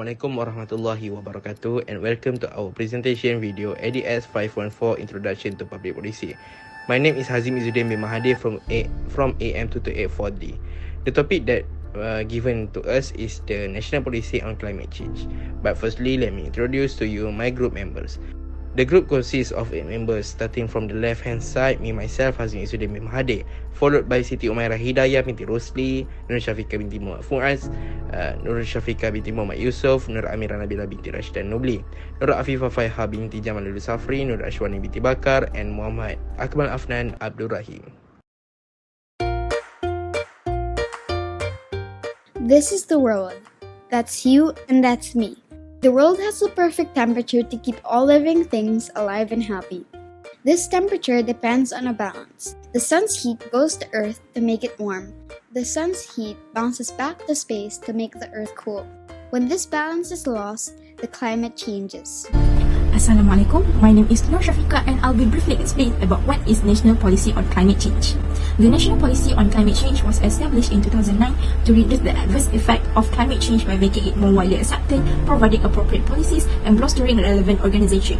Assalamualaikum warahmatullahi wabarakatuh, and welcome to our presentation video ADS514 Introduction to Public Policy. My name is HAZEEM IZZUDDIN bin MAHADIR from AM2284D. The topic that given to us is the National Policy on Climate Change. But firstly, let me introduce to you my group members. The group consists of 8 members, starting from the left hand side, me myself, HAZEEM IZZUDDIN bin MAHADIR, followed by Siti UMAIRA HIEDAIA binti RUSLI, Nur SHAFIQAH binti FUADZ, Nur SHAFIQAH binti YUSOF, Nur AMIRA NABILA binti RASHDAN NUBLI, Nur FAIHAA binti JAMALUL SAFRI, Nur ASHWANI binti BAKAR, and MOHAMAD AKMAL AFNAN ABDUL RAHIM. This is the world. That's you and that's me. The world has the perfect temperature to keep all living things alive and happy. This temperature depends on a balance. The sun's heat goes to Earth to make it warm. The sun's heat bounces back to space to make the Earth cool. When this balance is lost, the climate changes. Assalamualaikum, my name is Nur SHAFIQAH and I'll be briefly explain about what is National Policy on Climate Change. The National Policy on Climate Change was established in 2009 to reduce the adverse effect of climate change by making it more widely accepted, providing appropriate policies, and bolstering relevant organizations.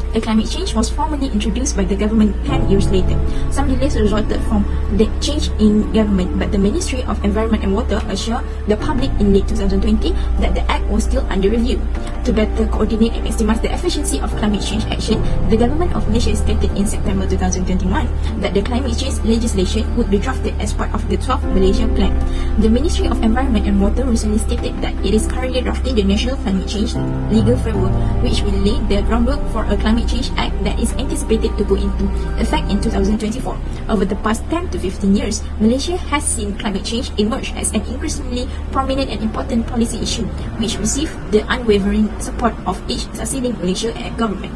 The climate change was formally introduced by the government 10 years later. Some delays resulted from the change in government, but the Ministry of Environment and Water assured the public in late 2020 that the act was still under review. To better coordinate and maximize the efficiency of climate change action, the government of Malaysia stated in September 2021 that the climate change legislation would be drafted as part of the 12th Malaysia Plan. The Ministry of Environment and Water recently stated that it is currently drafting the National Climate Change Legal Framework, which will lay the groundwork for a Climate Change Act that is anticipated to go into effect in 2024. Over the past 10 to 15 years, Malaysia has seen climate change emerge as an increasingly prominent and important policy issue, which received the unwavering support of each succeeding Malaysia government.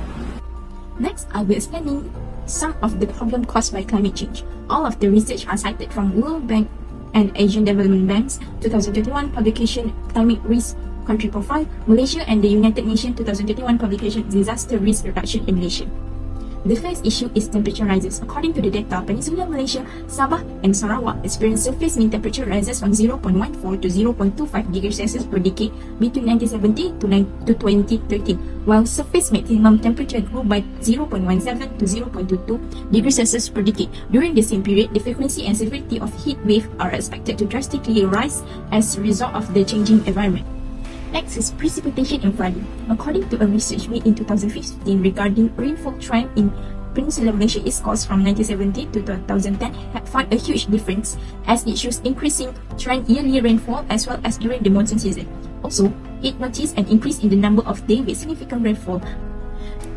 Next, I'll be explaining some of the problems caused by climate change. All of the research are cited from World Bank and Asian Development Bank's 2021 publication Climate Risk Country Profile, Malaysia, and the United Nations 2021 publication Disaster Risk Reduction in Malaysia. The first issue is temperature rises. According to the data, Peninsular Malaysia, Sabah and Sarawak experienced surface mean temperature rises from 0.14 to 0.25 degrees Celsius per decade between 1970 to 2013, while surface maximum temperature grew by 0.17 to 0.22 degrees Celsius per decade. During the same period, the frequency and severity of heat wave are expected to drastically rise as a result of the changing environment. Next is precipitation and flooding. According to a research made in 2015 regarding rainfall trend in Peninsular Malaysia East Coast from 1970 to 2010 had found a huge difference as it shows increasing trend yearly rainfall as well as during the monsoon season. Also, it noticed an increase in the number of days with significant rainfall.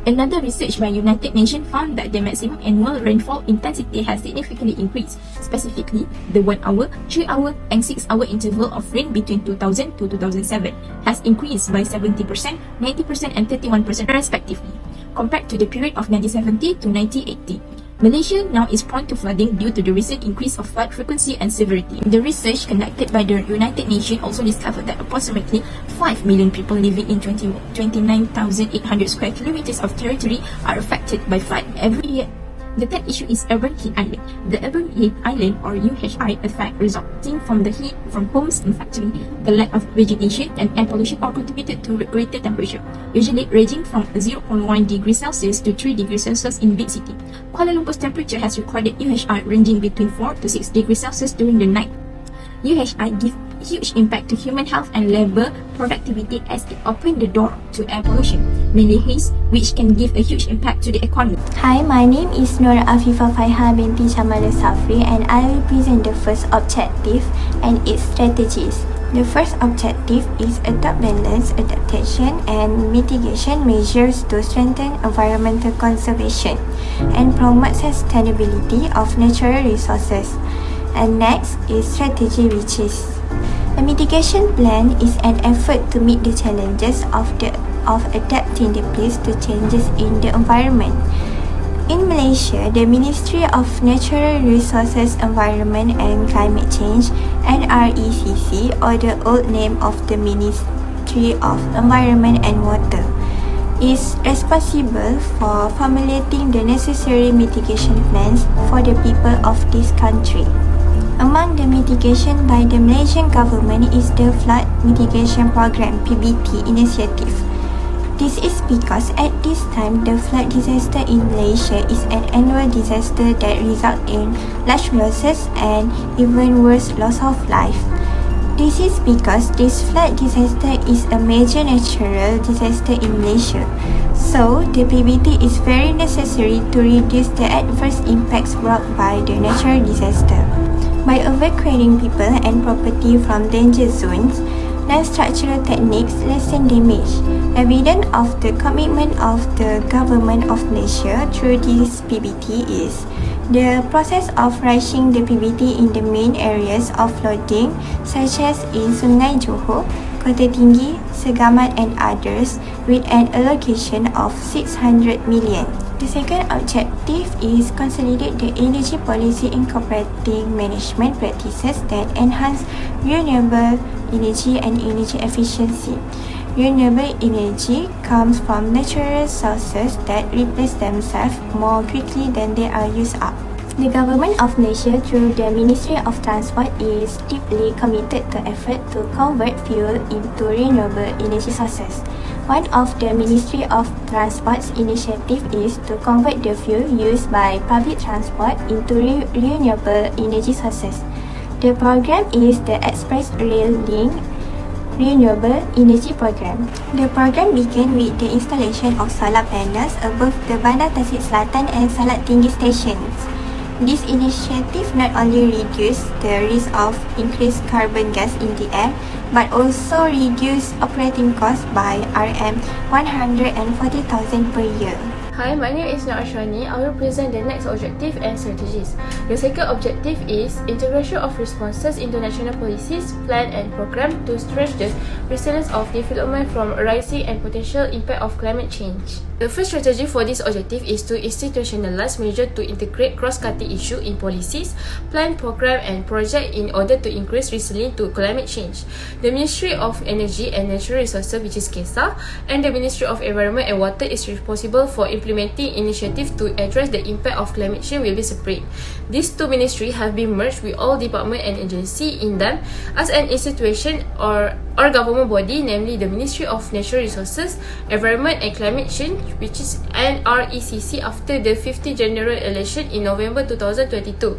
Another research by United Nations found that the maximum annual rainfall intensity has significantly increased. Specifically, the 1 hour, 3 hour, and 6 hour interval of rain between 2000 to 2007 has increased by 70%, 90%, and 31% respectively, compared to the period of 1970 to 1980. Malaysia now is prone to flooding due to the recent increase of flood frequency and severity. The research conducted by the United Nations also discovered that approximately 5 million people living in 29,800 square kilometers of territory are affected by flood every year. The third issue is urban heat island. The urban heat island or UHI effect resulting from the heat from homes and factories, the lack of vegetation and air pollution all contributed to greater temperature, usually ranging from 0.1 degrees Celsius to 3 degrees Celsius in big city. Kuala Lumpur's temperature has recorded UHI ranging between 4 to 6 degrees Celsius during the night. UHI gives huge impact to human health and labor productivity as it opens the door to air pollution, mainly haze, which can give a huge impact to the economy. Hi, my name is Nur FAIHAA binti Jamalul Safri and I will present the first objective and its strategies. The first objective is adopt balanced adaptation and mitigation measures to strengthen environmental conservation and promote sustainability of natural resources. And next is strategy, which is a mitigation plan is an effort to meet the challenges of adapting the place to changes in the environment. In Malaysia, the Ministry of Natural Resources, Environment and Climate Change (NRECC), or the old name of the Ministry of Environment and Water, is responsible for formulating the necessary mitigation plans for the people of this country. Among the mitigation by the Malaysian government is the Flood Mitigation Program (PBT) initiative. This is because at this time, the flood disaster in Malaysia is an annual disaster that results in large losses and even worse, loss of life. This is because this flood disaster is a major natural disaster in Malaysia. So, the PBT is very necessary to reduce the adverse impacts brought by the natural disaster. By evacuating people and property from danger zones, non-structural techniques lessen damage. Evidence of the commitment of the Government of Malaysia through this PBT is the process of rationing the PBT in the main areas of flooding, such as in Sungai Johor, Kota Tinggi, Segamat and others, with an allocation of 600 million. The second objective is consolidate the energy policy incorporating management practices that enhance renewable energy and energy efficiency. Renewable energy comes from natural sources that replace themselves more quickly than they are used up. The Government of Malaysia through the Ministry of Transport is deeply committed to effort to convert fuel into renewable energy sources. One of the Ministry of Transport's initiative is to convert the fuel used by public transport into renewable energy sources. The program is the Express Rail Link Renewable Energy Program. The program began with the installation of solar panels above the Bandar Tasik Selatan and Salat Tinggi stations. This initiative not only reduced the risk of increased carbon gas in the air, but also reduced operating costs by RM140,000 per year. Hi, my name is ASHWANI. I will present the next objective and strategies. The second objective is integration of responses into national policies, plan and program to strengthen the resilience of development from rising and potential impact of climate change. The first strategy for this objective is to institutionalize measures to integrate cross-cutting issues in policies, plan, program and project in order to increase resilience to climate change. The Ministry of Energy and Natural Resources, which is KESA, and the Ministry of Environment and Water is responsible for implementing initiatives to address the impact of climate change will be separate. These two ministries have been merged with all department and agency in them as an institution or government body, namely the Ministry of Natural Resources, Environment and Climate Change, which is NRECC, after the 50th general election in November 2022.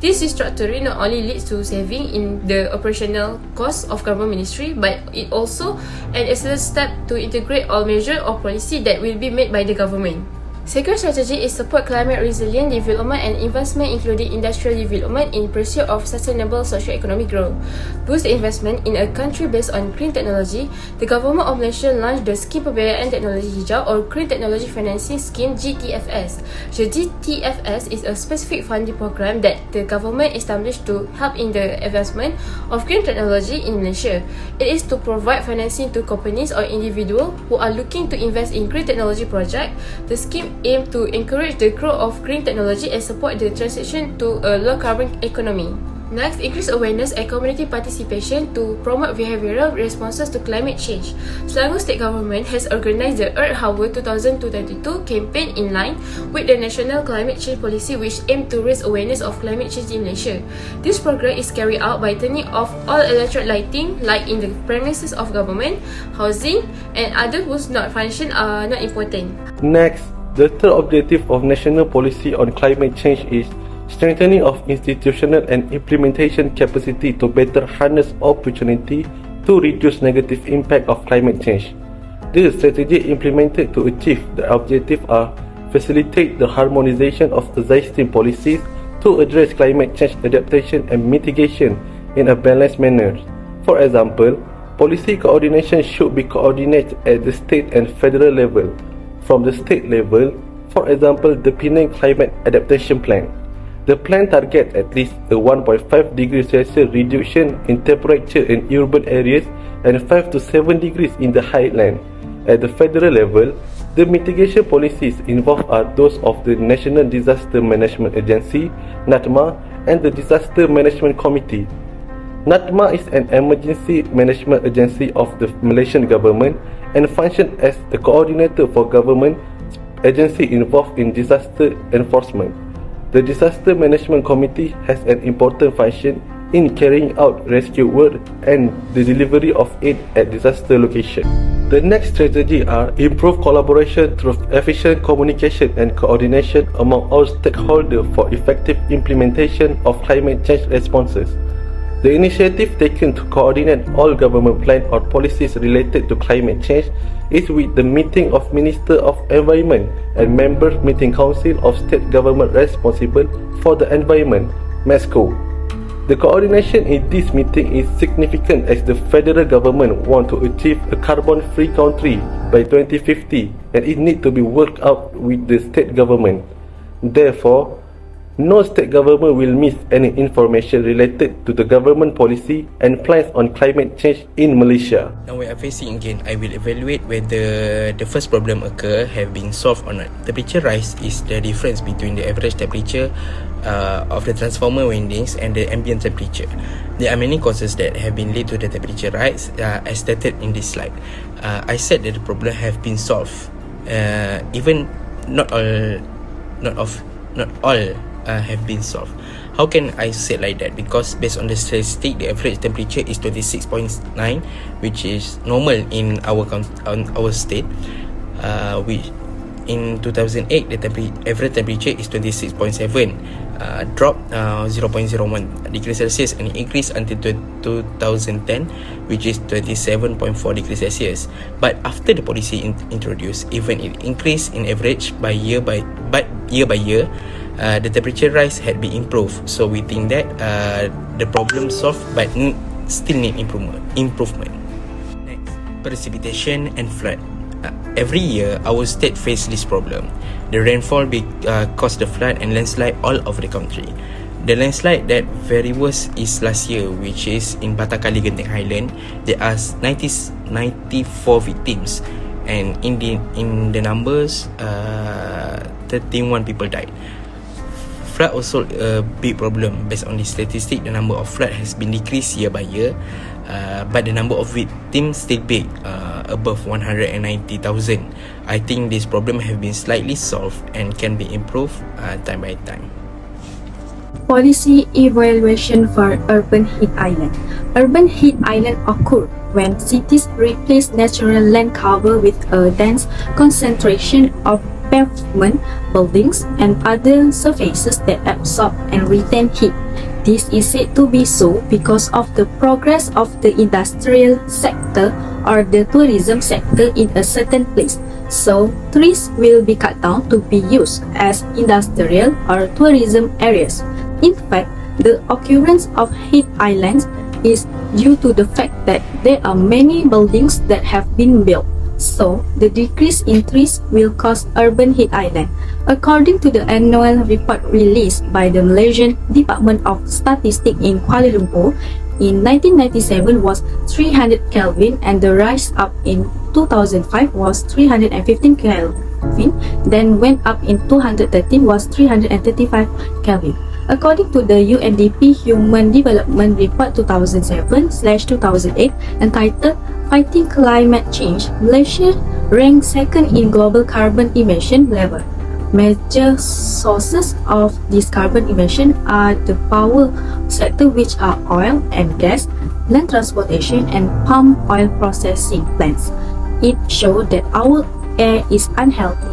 This restructuring not only leads to saving in the operational costs of government ministry, but it also an excellent step to integrate all measures or policy that will be made by the government. Second strategy is support climate resilient development and investment, including industrial development in pursuit of sustainable socio-economic growth. Boost investment in a country based on green technology. The Government of Malaysia launched the Scheme Pembiayaan Teknologi Hijau or Green Technology Financing Scheme (GTFS). The GTFS is a specific funding program that the government established to help in the advancement of green technology in Malaysia. It is to provide financing to companies or individuals who are looking to invest in green technology projects. The scheme aim to encourage the growth of green technology and support the transition to a low-carbon economy. Next, increase awareness and community participation to promote behavioral responses to climate change. Selangor State Government has organised the Earth Hour 2022 campaign in line with the National Climate Change Policy, which aims to raise awareness of climate change in Malaysia. This program is carried out by turning off all electric lighting, like in the premises of government, housing, and other whose not function are not important. Next, the third objective of national policy on climate change is strengthening of institutional and implementation capacity to better harness opportunity to reduce negative impact of climate change. This strategy implemented to achieve the objective are facilitate the harmonization of existing policies to address climate change adaptation and mitigation in a balanced manner. For example, policy coordination should be coordinated at the state and federal level. From the state level, for example, the Penang Climate Adaptation Plan. The plan targets at least a 1.5 degrees Celsius reduction in temperature in urban areas and 5 to 7 degrees in the highland. At the federal level, the mitigation policies involved are those of the National Disaster Management Agency, NADMA, and the Disaster Management Committee. NADMA is an emergency management agency of the Malaysian government and functions as a coordinator for government agency involved in disaster enforcement. The Disaster Management Committee has an important function in carrying out rescue work and the delivery of aid at disaster location. The next strategy are improve collaboration through efficient communication and coordination among all stakeholders for effective implementation of climate change responses. The initiative taken to coordinate all government plans or policies related to climate change is with the meeting of Minister of Environment and Members Meeting Council of State Government responsible for the environment, MESCO. The coordination in this meeting is significant as the federal government want to achieve a carbon-free country by 2050 and it need to be worked out with the state government. Therefore, no state government will miss any information related to the government policy and plans on climate change in Malaysia. Now we are facing again, I will evaluate whether the first problem occur have been solved or not. Temperature rise is the difference between the average temperature of the transformer windings and the ambient temperature. There are many causes that have been led to the temperature rise as stated in this slide. I said that the problem have been solved. Even not all have been solved. How can I say like that? Because based on the statistic, the average temperature is 26.9, which is normal in our state. Which in 2008, the average temperature is 26.7, drop 0.01 degrees Celsius and increase until 2010, which is 27.4 degrees Celsius. But after the policy introduced, even it increased in average by year by year, the temperature rise had been improved. So we think that the problem solved, but still need improvement. Next, precipitation and flood. Every year, our state face this problem. The rainfall caused the flood and landslide all over the country. The landslide that very worst is last year, which is in Batakali Genting Highland. There are 94 victims, and in the numbers, 31 people died. Flood also a big problem. Based on the statistic, the number of flood has been decreased year by year, but the number of victims still big, above 190,000. I think this problem have been slightly solved and can be improved time by time. Policy evaluation for urban heat island. Urban heat island occur when cities replace natural land cover with a dense concentration of pavement, buildings, and other surfaces that absorb and retain heat. This is said to be so because of the progress of the industrial sector or the tourism sector in a certain place. So, trees will be cut down to be used as industrial or tourism areas. In fact, the occurrence of heat islands is due to the fact that there are many buildings that have been built. So, the decrease in trees will cause urban heat island. According to the annual report released by the Malaysian Department of Statistics in Kuala Lumpur, in 1997 was 300 Kelvin and the rise up in 2005 was 315 Kelvin, then went up in 2013 was 335 Kelvin. According to the UNDP Human Development Report 2007/2008 entitled Fighting Climate Change, Malaysia ranked second in global carbon emission level. Major sources of this carbon emission are the power sector, which are oil and gas, land transportation, and palm oil processing plants. It shows that our air is unhealthy.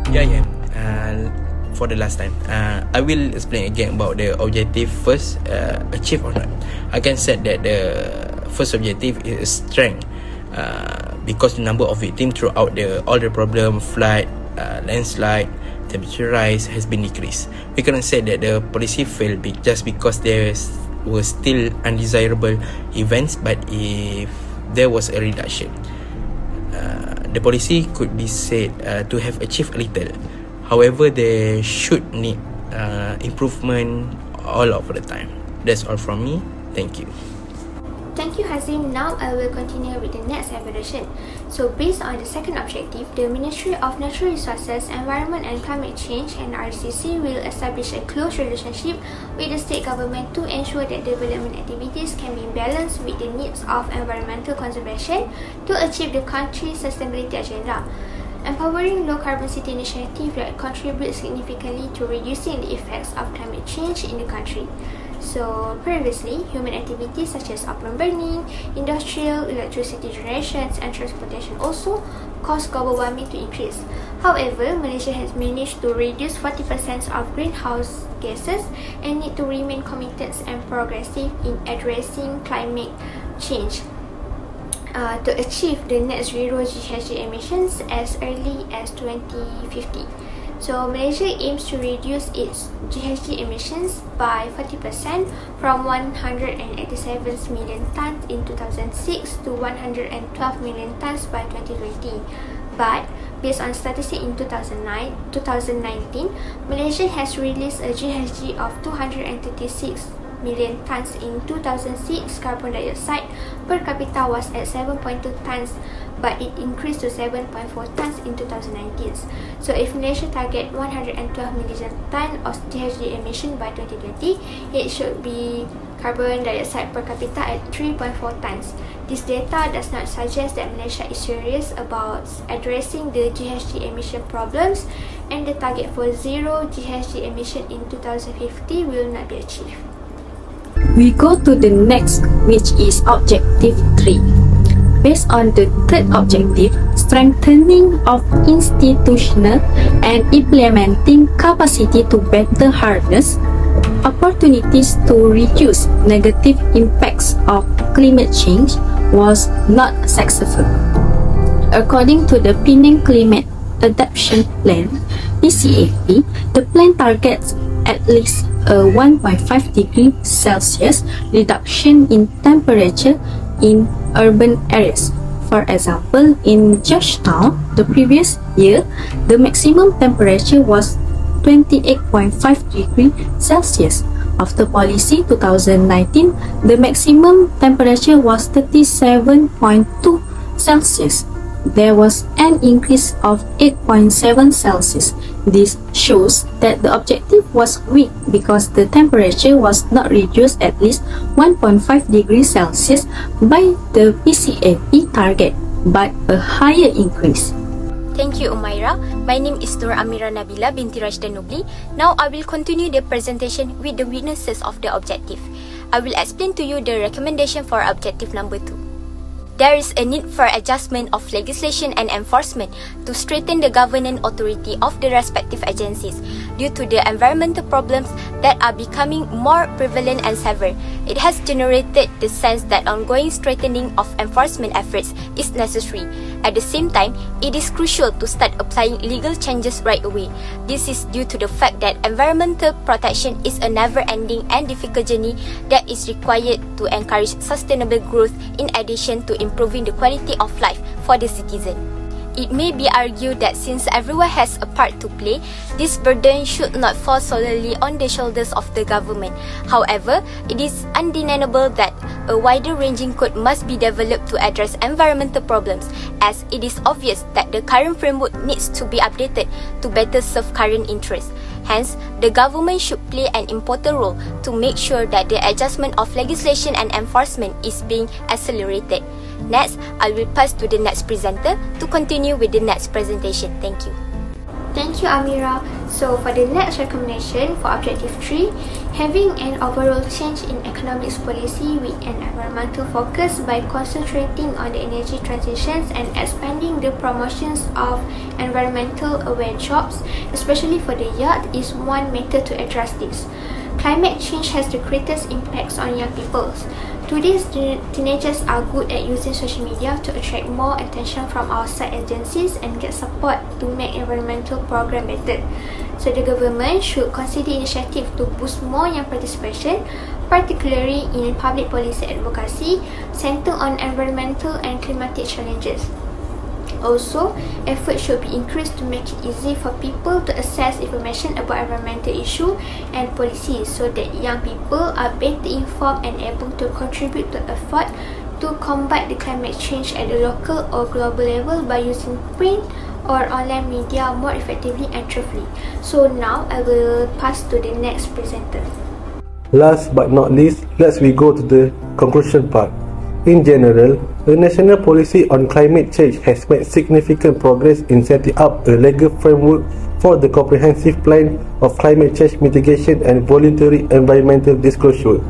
Yeah. For the last time, I will explain again about the objective first achieved or not. I can say that the first objective is strength, because the number of victims throughout all the problem, flood, landslide, temperature rise has been decreased. We cannot say that the policy failed just because there were still undesirable events, but if there was a reduction, the policy could be said to have achieved a little. However, they should need improvement all over the time. That's all from me. Thank you. Thank you, HAZEEM. Now I will continue with the next evaluation. So based on the second objective, the Ministry of Natural Resources, Environment and Climate Change and RCC will establish a close relationship with the state government to ensure that development activities can be balanced with the needs of environmental conservation to achieve the country's sustainability agenda. empowering low-carbon city initiative that contribute significantly to reducing the effects of climate change in the country. So previously, human activities such as urban burning, industrial, electricity generations and transportation also caused global warming to increase. However, Malaysia has managed to reduce 40% of greenhouse gases and need to remain committed and progressive in addressing climate change to achieve the net zero GHG emissions as early as 2050. So Malaysia aims to reduce its GHG emissions by 40% from 187 million tons in 2006 to 112 million tons by 2020. But based on statistics in 2019, Malaysia has released a GHG of 236 million tons in 2006. Carbon dioxide per capita was at 7.2 tons, but it increased to 7.4 tons in 2019. So if Malaysia target 112 million tons of GHG emission by 2020, it should be carbon dioxide per capita at 3.4 tons. This data does not suggest that Malaysia is serious about addressing the GHG emission problems, and the target for zero GHG emission in 2050 will not be achieved. We go to the next, which is Objective 3. Based on the third objective, strengthening of institutional and implementing capacity to better harness opportunities to reduce negative impacts of climate change was not successful. According to the Penang Climate Adaptation Plan, PCAP, the plan targets at least a 1.5 degree Celsius reduction in temperature in urban areas. For example, in Georgetown, the previous year, the maximum temperature was 28.5 degree Celsius. After policy 2019, the maximum temperature was 37.2 Celsius. There was an increase of 8.7 Celsius. This shows that the objective was weak because the temperature was not reduced at least 1.5 degrees Celsius by the PCAP target, but a higher increase. Thank you, UMAIRA. My name is AMIRA NABILA binti RASHDAN NUBLI. Now I will continue the presentation with the witnesses of the objective. I will explain to you the recommendation for objective number 2. There is a need for adjustment of legislation and enforcement to strengthen the governance authority of the respective agencies due to the environmental problems that are becoming more prevalent and severe. It has generated the sense that ongoing strengthening of enforcement efforts is necessary. At the same time, it is crucial to start applying legal changes right away. This is due to the fact that environmental protection is a never-ending and difficult journey that is required to encourage sustainable growth in addition to improving the quality of life for the citizen. It may be argued that since everyone has a part to play, this burden should not fall solely on the shoulders of the government. However, it is undeniable that a wider-ranging code must be developed to address environmental problems, as it is obvious that the current framework needs to be updated to better serve current interests. Hence, the government should play an important role to make sure that the adjustment of legislation and enforcement is being accelerated. Next, I will pass to the next presenter to continue with the next presentation. Thank you. Thank you, Amira. So for the next recommendation for Objective 3, having an overall change in economics policy with an environmental focus by concentrating on the energy transitions and expanding the promotions of environmental aware jobs, especially for the youth, is one method to address this. Climate change has the greatest impacts on young people. Today's teenagers are good at using social media to attract more attention from outside agencies and get support to make environmental program better. So the government should consider initiative to boost more young participation, particularly in public policy advocacy centered on environmental and climatic challenges. Also, effort should be increased to make it easy for people to access information about environmental issues and policies so that young people are better informed and able to contribute to effort to combat the climate change at the local or global level by using print or online media more effectively and truthfully. So now I will pass to the next presenter. Last but not least, let's go to the conclusion part. In general, the national policy on climate change has made significant progress in setting up a legal framework for the comprehensive plan of climate change mitigation and voluntary environmental disclosure.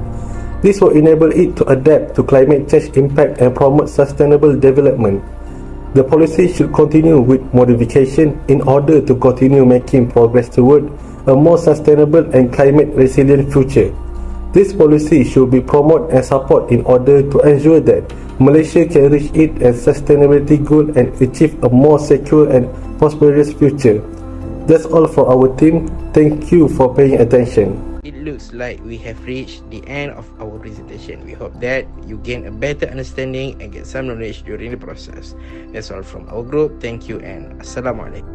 This will enable it to adapt to climate change impact and promote sustainable development. The policy should continue with modification in order to continue making progress toward a more sustainable and climate resilient future. This policy should be promoted and supported in order to ensure that Malaysia can reach its sustainability goal and achieve a more secure and prosperous future. That's all for our team. Thank you for paying attention. It looks like we have reached the end of our presentation. We hope that you gain a better understanding and get some knowledge during the process. That's all from our group. Thank you and Assalamualaikum.